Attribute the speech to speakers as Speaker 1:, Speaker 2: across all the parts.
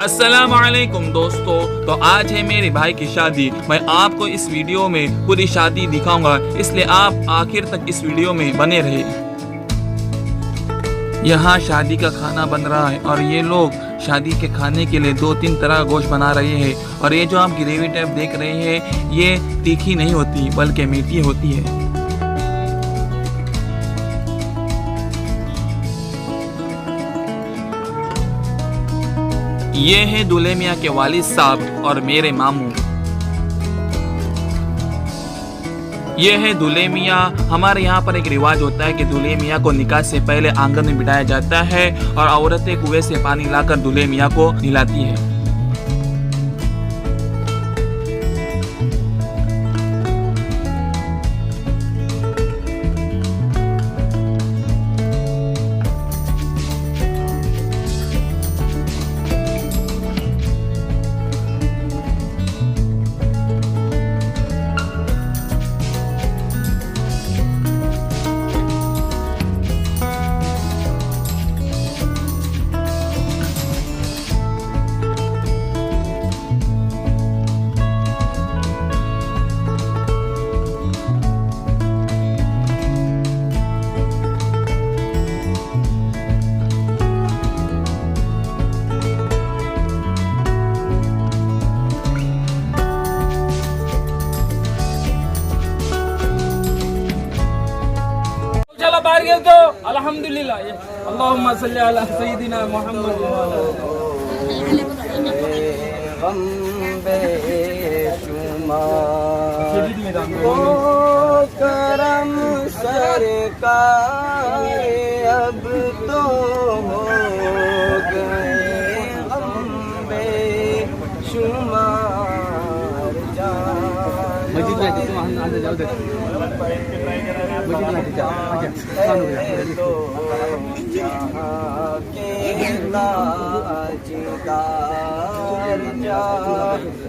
Speaker 1: अस्सलाम वालेकुम दोस्तों, तो आज है मेरे भाई की शादी। मैं आपको इस वीडियो में पूरी शादी दिखाऊंगा, इसलिए आप आखिर तक इस वीडियो में बने रहे। यहाँ शादी का खाना बन रहा है और ये लोग शादी के खाने के लिए 2-3 तरह का गोश्त बना रहे हैं। और ये जो आप ग्रेवी टाइप देख रहे हैं, ये तीखी नहीं होती बल्कि मीठी होती है। ये है दूल्हे मियाँ के वालिद साहब और मेरे मामू। ये है दूल्हे मियाँ। हमारे यहाँ पर एक रिवाज होता है कि दूल्हे मियाँ को निकाह से पहले आंगन में बिठाया जाता है और औरतें कुएं से पानी लाकर दूल्हे मियाँ को नहलाती है।
Speaker 2: बाहर गए तो अल्हम्दुलिल्लाह। अल्लाहुम्मा सल्ली अला सय्यिदिना मुहम्मद
Speaker 3: करम सरकार अब तो हो गए हम बेशुमार जान।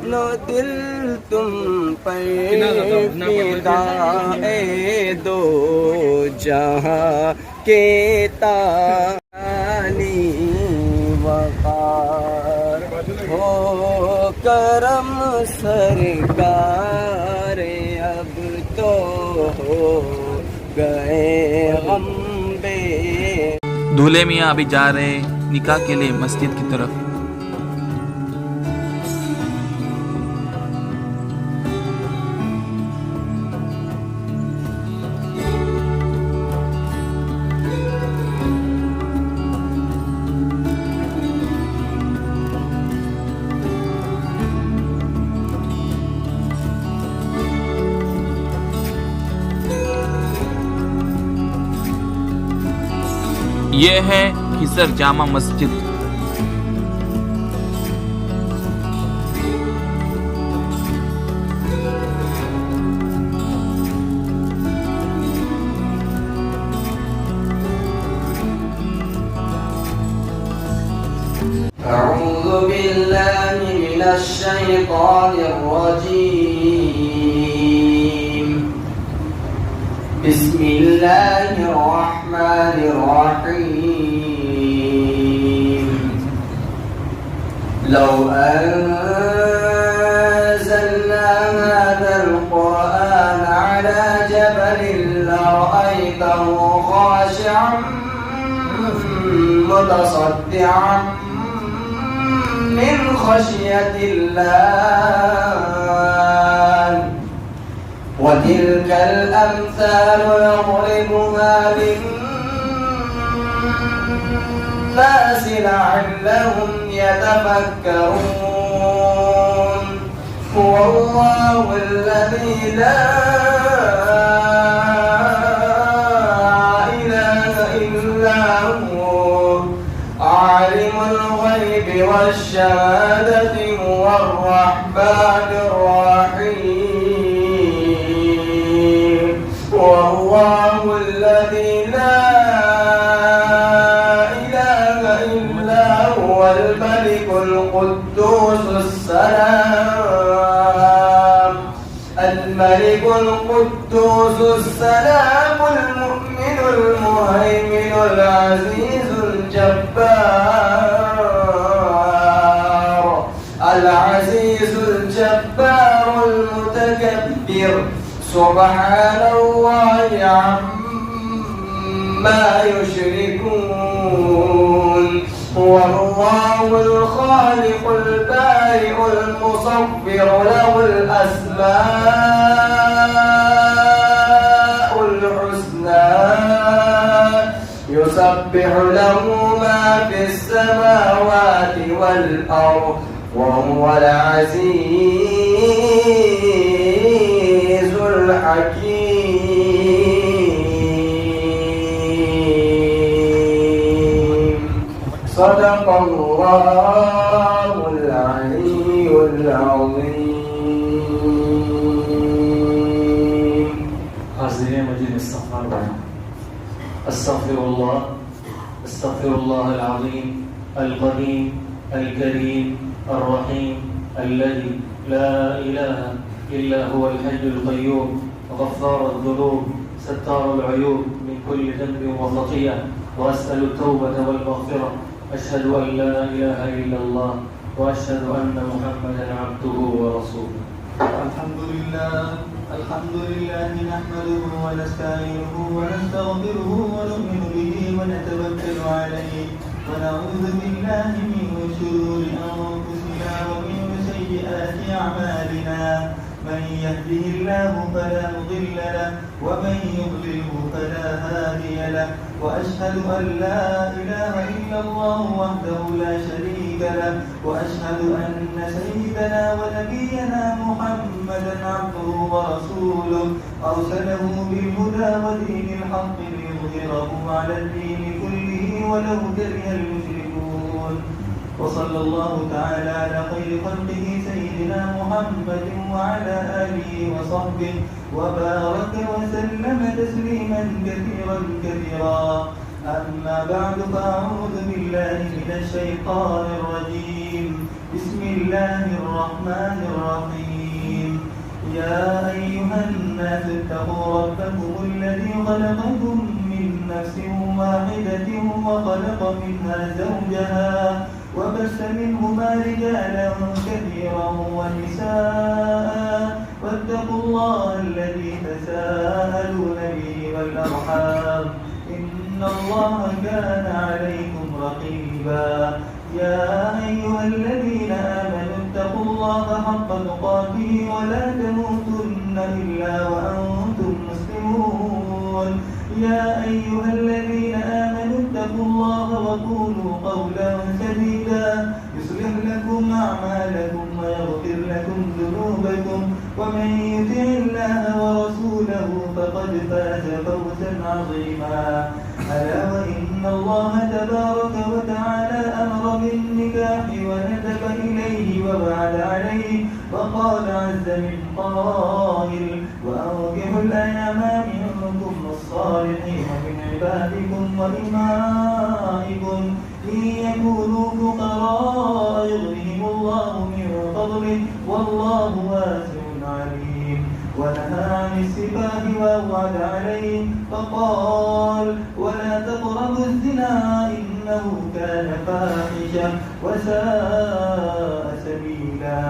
Speaker 3: नो दिल तुम पर फिदा ए दो जहां के तानी वकार हो करम सरकार अब तो हो गए हम बे।
Speaker 1: दूल्हे मियाँ अभी जा रहे निकाह के लिए मस्जिद की तरफ। ये है खिसर जामा मस्जिद।
Speaker 3: अऊज़ु बिल्लाहि मिनश शैतानिर रजीम। बिस्मिल्लाहिर रहमानिर रहीम। लौ अंज़लना हाज़ल क़ुरआन अला जबलिन लरअयतहु ख़ाशिअन मुतसद्दिअन मिन खशियतिल्लाह। وتلك الأمثال نضربها للناس لعلهم يتفكرون. هو الله الذي لا إله إلا هو عالم الغيب والشهادة هو الرحمن الرحيم. والله الذي لا إله إلا هو الملك القدوس السلام. الملك القدوس السلام المؤمن المهيمن العزيز الجبار. العزيز الجبار المتكبر سبحان الله عما يشركون هو الله الخالق البارئ المصور له الأسماء الحسنى يسبح له ما في السماوات والأرض وهو العزيز الحكيم صدق الله العلي العظيم.
Speaker 4: حاضرین مجید استغفار بنا استغفر الله العظيم القديم الكريم الرحيم الذي لا إله إلا هو الحي القيوم غفار الذنوب ستار العيوب من كل ذنب وخطيئة وأسأل التوبة والمغفرة أشهد أن لا إله إلا الله وأشهد أن محمدا عبده ورسوله.
Speaker 5: الحمد لله نحمده ونستعينه ونستغفره ونؤمن به ونتوكل عليه ونعوذ بالله من شرور أنفسنا ومن سيئات أعمالنا من يهده الله فلا مضل له ومن يضلله فلا هادي له وأشهد أن لا إله إلا الله وحده لا شريك له وأشهد أن سيدنا ونبينا محمدا عبده ورسوله أرسله بالهدى ودين الحق ليظهره على الدين كله ولو كره المشركون. وصلى الله تعالى على خير خلقه سيدنا محمد وعلى آله وصحبه وبارك وسلم تسليما كثيرا كثيرا. أما بعد فأعوذ بالله من الشيطان الرجيم. بسم الله الرحمن الرحيم. يا أيها الناس اتقوا ربكم الذي خلقكم من نفس واحدة وخلق منها زوجها وبث منهما رجالا كثيرا ونساء واتقوا الله الذي تساءلون به والأرحام إن الله كان عليكم رقيبا. يا أيها الذين آمنوا اتقوا الله حق تقاته ولا تموتن إلا وأنتم مسلمون. يا أيها الذين آمنوا اتقوا الله وقولوا قولا سديدا يصلح لكم أعمالكم ويغفر لكم ذنوبكم ومن يطع الله ورسوله فقد فاز فوزا عظيما. ألا وإن الله تبارك وتعالى أمر بالنكاح وندب إليه ووعد عليه وقال عز من قائل وأنكحوا الأيام منكم الصالحين من عبادكم وإمائكم إن يكونوا فقراء يغنيهم الله من فضله والله واسع عليم. ونهى عن السفاه ووعد عليه فقال ولا تقربوا الزنا إنه كان فاحشة وساء سبيلا.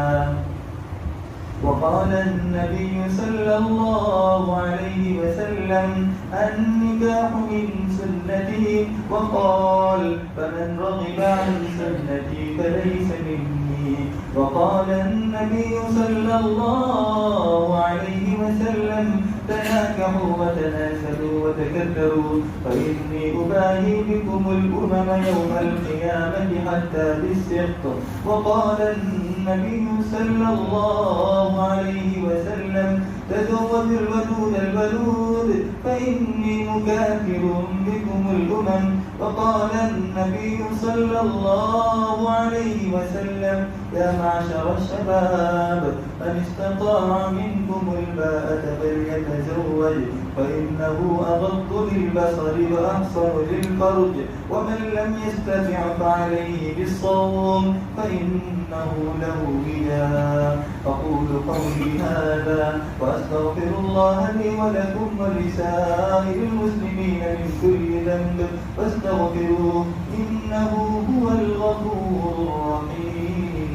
Speaker 5: وقال النبي صلى الله عليه وسلم النكاح من سنتي وقال فمن رغب عن سنتي فليس مني. وقال النبي صلى الله عليه وسلم تناكحوا وتناسلوا وتكثروا فإني أباهي بكم الأمم يوم القيامة حتى بالسقط. وقال النبي صلى الله عليه وسلم تزوجوا الودود الولود فإني مكافر بكم الأمم. وقال النبي صلى الله عليه وسلم يا معشر الشباب من استطاع منكم الباءة فليتزوج فإنه أغض للبصر وأحصن للفرج ومن لم يستطع فعليه بالصوم فإنه له وجاء. أقول قولي هذا وأستغفر الله لي ولكم ولسائر المسلمين من كل ذنب فاستغفروه إنه هو الغفور الرحيم.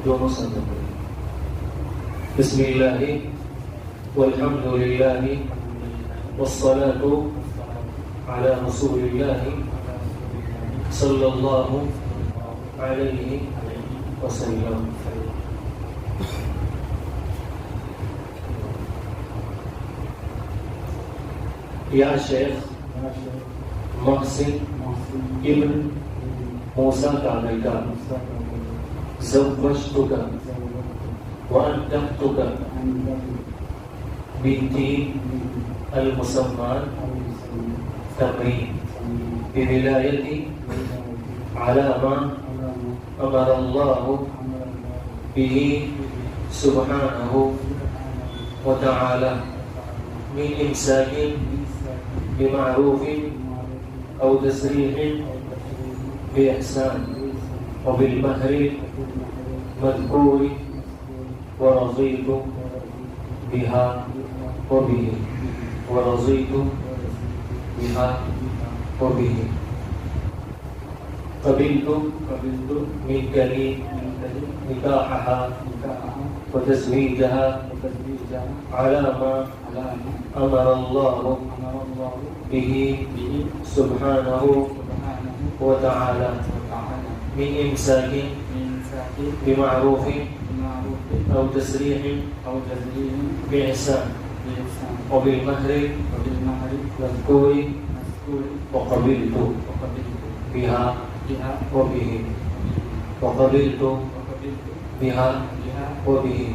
Speaker 4: दोनों संग पढ़े। बिस्मिल्लाहि वल्हम्दुलिल्लाहि वस्सलातु अला रसूलिल्लाहि सल्लल्लाहु अलैहि वसल्लम। या शेख मोहसिन इब्न मूसा कागलका ज़व्वजतुका व अनकहतुका बिन्ती अल-मुसम्मान तमरीन बिविलायती अला मा अमर अल्लाहु बिही सुब्हानहु व तआला मिन इमसाकिन बिमारूफिन औ तस्रीहिन बिइहसान व बिलमहरि मज़कूरि व रज़ीतु बिहा व बिही व रज़ीतु बिहा व बिही क़बिलतु मिनकली निकाहहा व तज़वीजहा अला मा अमर अल्लाहु बिही सुब्हानहु व तआला मिन इमसाकिन बिमारूफिन औ तस्रीहिन बिइहसान व बिलमहरि मज़कूरि व क़बिलतु बिहा व बिही व क़बिलतु बिहा व बिही।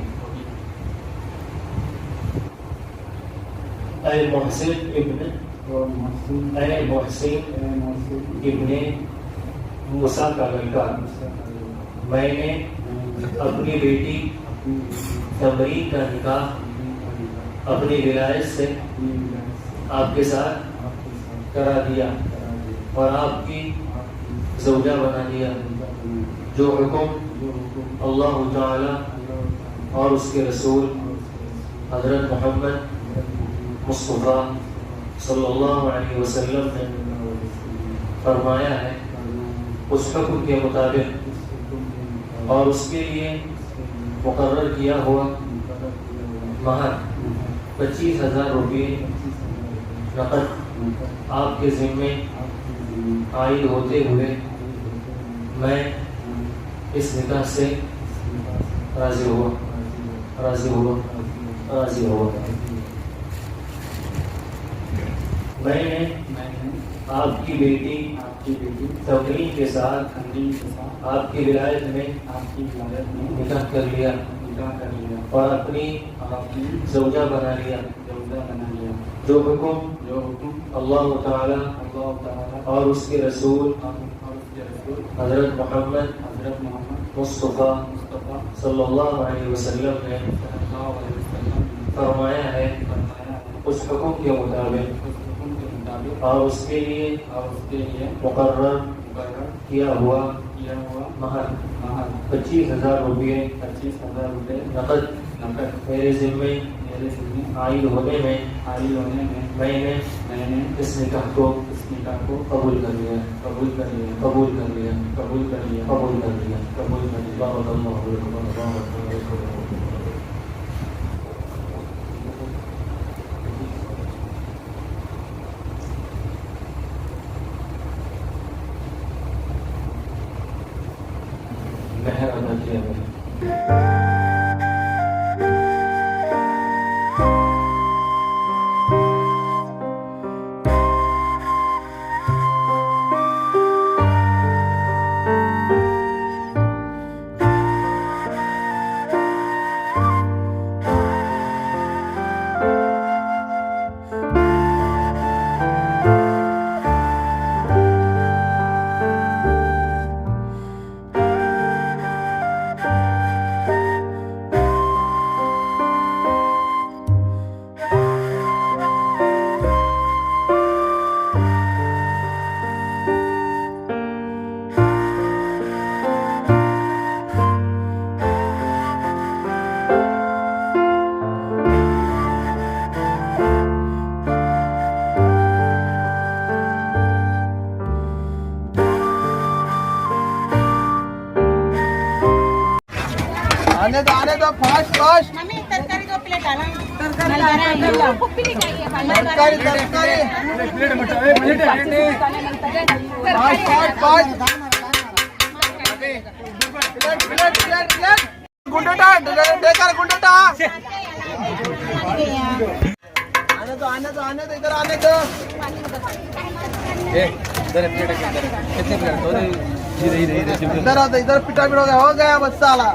Speaker 4: ऐ मोहसिन इब्ने मूसा का लड़का, मैंने अपनी बेटी तमरीन का निकाह अपनी विलायत से आपके साथ करा दिया और आपकी ज़ौजा बना दिया। जो हुक्म अल्लाह ताला और उसके रसूल हज़रत मोहम्मद मुस्तफ़ा सल्लल्लाहु अलैहि वसल्लम ने फरमाया है, उस हुक्म के मुताबिक और उसके लिए मुकर्रर किया हुआ महर 25,000 रुपये नकद आपके ज़िम्मे आयद होते हुए मैं इस निकाह से राज़ी हुआ। मैंने आपकी बेटी तमरीन के साथ आपकी विलायत में निकाह कर लिया और अपनी ज़ौजा बना लिया। जो हुक्म अल्लाह ताला और उसके रसूल हज़रत मोहम्मद मुस्तफ़ा सल्लल्लाहु अलैहि वसल्लम ने फरमाया है, उस हुक्म के मुताबिक और उसके लिए मुकर्रर किया हुआ महर 25,000 रुपये नकद मेरे ज़िम्मे आयद होने में मैंने इस निकाह को कबूल कर लिया। महर अदा किया मैंने।
Speaker 3: आने दो फास्ट फास्ट।
Speaker 6: मम्मी तरकारी 2 प्लेट डाला। तरकारी
Speaker 3: गुंडटा गुंडटा आने दो इधर आने दो। इधर आओ, इधर पिटा पिट हो गया बस साला।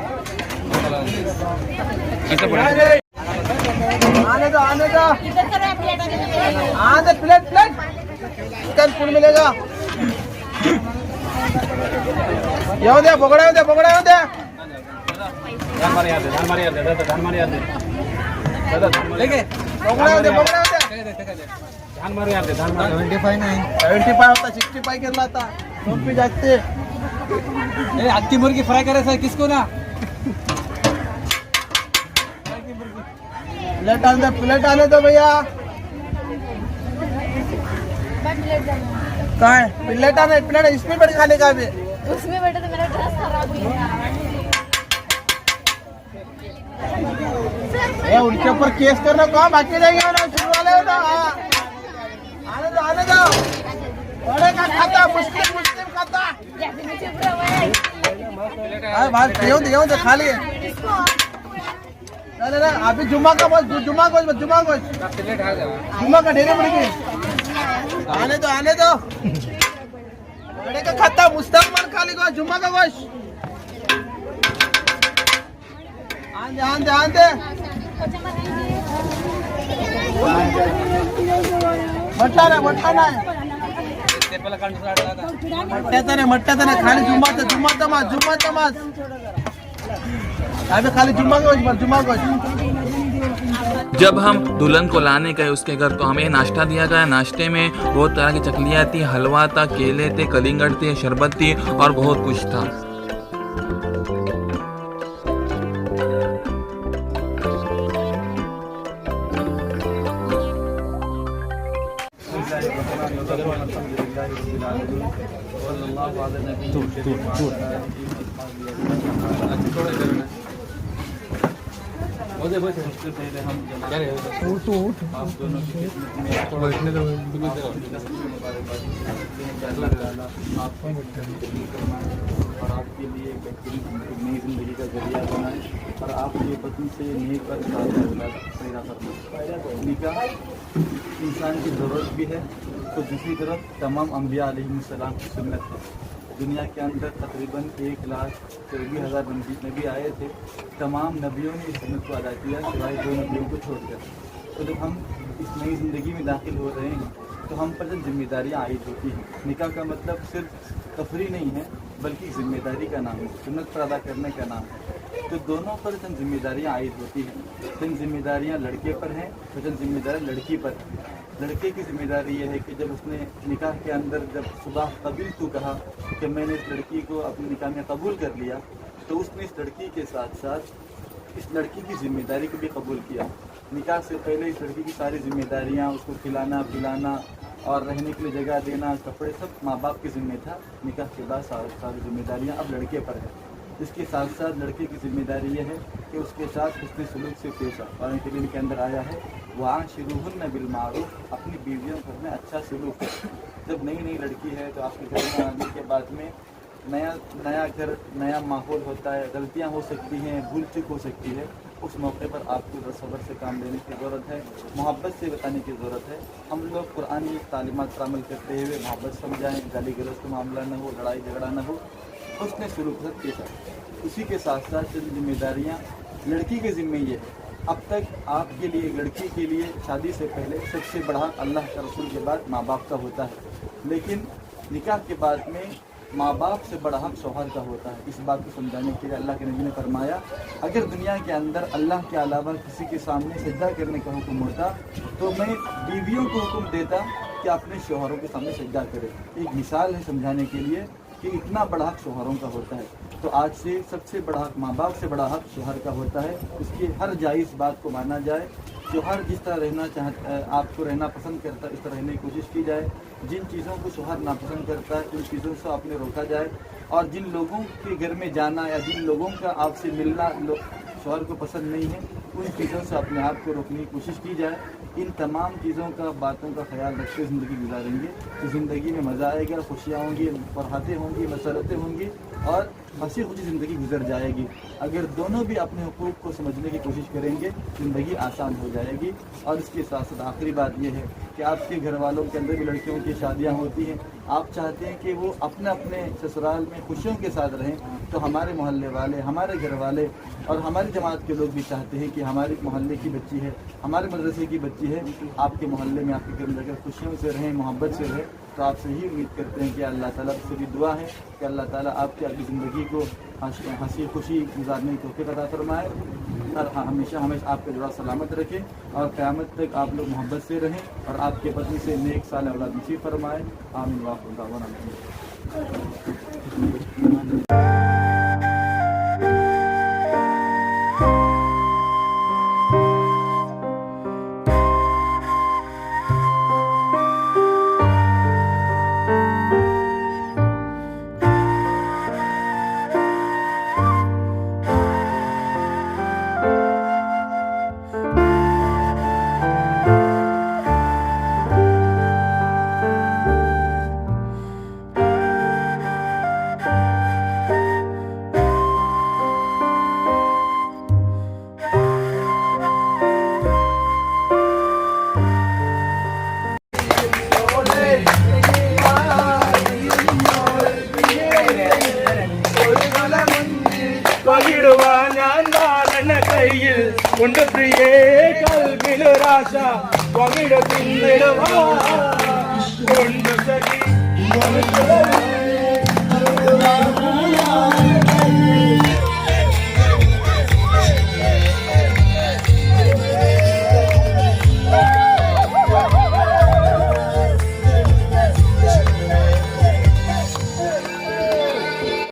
Speaker 3: आने दो प्लेट चिकन फूल मिलेगा। येऊ द्या बोगडा येऊ द्या बोगडा येऊ द्या।
Speaker 2: धान मारू यार
Speaker 3: 75 नाही 75 होता 65 केला आता 2 पी जागते।
Speaker 2: आत्ती मुर्गी फ्राय करायचं आहे किसको ना
Speaker 3: प्लेट आने दो भैया। काय प्लेट आने प्लेट इसमें बैठ खाने का भी
Speaker 6: उसमें बैठे तो मेरा ड्रेस खराब हो गया।
Speaker 3: उनके ऊपर केस करना कहाँ बाकी रहेंगे ना शुरू वाले हो ना। आने दो बड़े का खाता मुस्लिम खाता। बात येऊ दे खा लिए। ना अभी जुम्मा का जुम्मा का ढेरे पड़ेगी। आने दो बड़े का खाता मुस्तकबिल खा लेगा जुम्मा का गोश। आंदे मट्टा नाही मट्ट्याचा नाही खाली जुम्मा तमास अभी खाली जुम्मा गोश।
Speaker 1: जब हम दुल्हन को लाने गए उसके घर तो हमें नाश्ता दिया गया। नाश्ते में बहुत तरह की चकलियाँ थी, हलवा था, केले थे, कलिंगड़ थे, शरबत थी और बहुत कुछ था।
Speaker 2: सबसे पहले हम आप दोनों की बैठने दो और आपके लिए नई जिंदगी का जरिया बनाए और आपकी पत्नी से नेक और पैदा करना। निकाह इंसान की ज़रूरत भी है तो दूसरी तरफ तमाम अम्बिया अलैहिस्सलाम की सुन्नत है। दुनिया के अंदर तकरीबन 1,24,000 नबी आए थे। तमाम नबियों ने इस सुन्नत को अदा किया सिवाय 2 नबियों को छोड़कर। तो जब हम इस नई ज़िंदगी में दाखिल हो रहे हैं तो हम पर जब जिम्मेदारियाँ आयद होती हैं। निकाह का मतलब सिर्फ तफरी नहीं है बल्कि जिम्मेदारी का नाम है, सुन्नत पर अदा करने का नाम है। तो दोनों पर जन जिम्मेदारियाँ आयद होती हैं। जन जिम्मेदारियाँ लड़के पर हैं तो जन जिम्मेदारी लड़की पर है। लड़के की जिम्मेदारी यह है कि जब उसने निकाह के अंदर जब सुबह कबील तो कहा कि मैंने इस लड़की को अपने निकाह में कबूल कर लिया तो उसने इस लड़की के साथ साथ इस लड़की की जिम्मेदारी को भी कबूल किया। निकाह से पहले इस लड़की की सारी जिम्मेदारियाँ, उसको खिलाना पिलाना और रहने के लिए जगह देना, कपड़े, सब माँ बाप की जिम्मे था। निकाह के बाद सारी जिम्मेदारियाँ अब लड़के पर है। इसके साथ साथ लड़के की जिम्मेदारी यह है कि उसके साथ उसने सलूक से पेश आ। कुरान करीम के अंदर आया है वाशिरूहुन्ना बिलमारूफ, अपनी बीवियों पर में अच्छा सलूक है। जब नई लड़की है तो आपके घर में आने के बाद में नया घर, नया माहौल होता है, गलतियां हो सकती हैं, भूल चूक हो सकती है। उस मौके पर आपको सब्र से काम लेने की ज़रूरत है, मोहब्बत से बताने की ज़रूरत है। हम लोग कुरानी तालीमात पर अमल करते हुए मोहब्बत समझाएँ, गाली गलौज का मामला न हो, लड़ाई झगड़ा न हो, उसने सलूक के साथ। उसी के साथ साथ जिम्मेदारियाँ लड़की के ज़िम्मे ये है। अब तक आपके लिए, लड़की के लिए शादी से पहले सबसे बड़ा अल्लाह का रसूल के बाद माँ बाप का होता है, लेकिन निकाह के बाद में माँ बाप से बड़ा हक शौहर का होता है। इस बात को समझाने के लिए अल्लाह के नबी ने फरमाया अगर दुनिया के अंदर अल्लाह के अलावा किसी के सामने सजदा करने का हुक्म होता तो मैं बीवियों को हुक्म देता कि अपने शौहरों के सामने सजदा करे। एक मिसाल है समझाने के लिए कि इतना बड़ा हक शौहरों का होता है। तो आज से सबसे बड़ा हक माँ बाप से बड़ा हक शौहर का होता है। उसकी हर जायज़ बात को माना जाए, शौहर जिस तरह रहना चाहता है, आपको रहना पसंद करता है, इस तरह रहने की कोशिश की जाए। जिन चीज़ों को शौहर नापसंद करता है उन चीज़ों से आपने रोका जाए, और जिन लोगों के घर में जाना या जिन लोगों का आपसे मिलना शौहर को पसंद नहीं है, उन चीज़ों से अपने आप को रोकने की कोशिश की जाए। इन तमाम चीज़ों का, बातों का ख्याल रखते ज़िंदगी गुजारेंगे तो ज़िंदगी में मज़ा आएगा, खुशियाँ होंगी, फरहतें होंगी, मसरतें होंगी और हंसी खुशी ज़िंदगी गुजर जाएगी। अगर दोनों भी अपने हुकूक को समझने की कोशिश करेंगे, ज़िंदगी आसान हो जाएगी। और इसके साथ साथ आखिरी बात यह है कि आपके घर वालों के अंदर भी लड़कियों की शादियाँ होती हैं, आप चाहते हैं कि वो अपने अपने ससुराल में खुशियों के साथ रहें, तो हमारे मोहल्ले वाले, हमारे घर वाले और हमारी जमात के लोग भी चाहते हैं कि हमारे मोहल्ले की बच्ची है, हमारे मदरसे की बच्ची है, आपके मोहल्ले में, आपके घर में रहकर खुशियों से रहें, मोहब्बत से रहें। तो आपसे ही उम्मीद करते हैं कि अल्लाह ताला से भी दुआ है कि अल्लाह ताला आपकी ज़िंदगी को हंसी खुशी गुजारने की तौफीक अता फरमाए और हमेशा आपका जुड़ा सलामत रखे और क़यामत तक आप लोग मोहब्बत से रहें और आपके पत्नी से नेक साल औलाद नसीब फरमाए। आमीन वाक़िअ दावाना।
Speaker 3: പകിടുവാൻ ഞാൻ വാഴണ കയ്യിൽ കൊണ്ട് പ്രിയേ കൽവിലൊരാശ പകിട തിന്നിടുവാ കൊണ്ട് സഖി